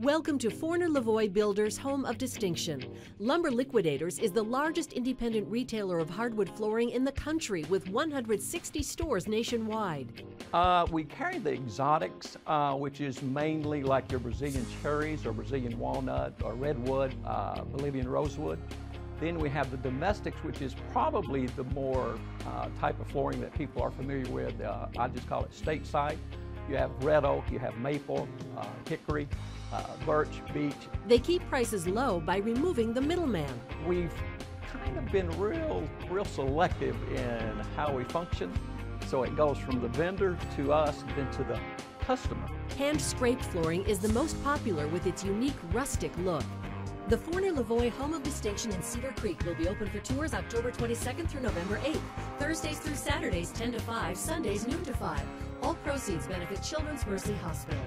Welcome to Forner Lavoie Builders Home of Distinction. Lumber Liquidators is the largest independent retailer of hardwood flooring in the country with 160 stores nationwide. We carry the exotics, which is mainly like your Brazilian cherries or Brazilian walnut or redwood, Bolivian rosewood. Then we have the domestics, which is probably the more type of flooring that people are familiar with. I just call it stateside. You have red oak, you have maple, hickory, birch, beech. They keep prices low by removing the middleman. We've kind of been real selective in how we function. So it goes from the vendor to us, then to the customer. Hand-scraped flooring is the most popular with its unique rustic look. The Forner Lavoie Home of Distinction in Cedar Creek will be open for tours October 22nd through November 8th, Thursdays through Saturdays 10 to 5, Sundays noon to 5. All proceeds benefit Children's Mercy Hospital.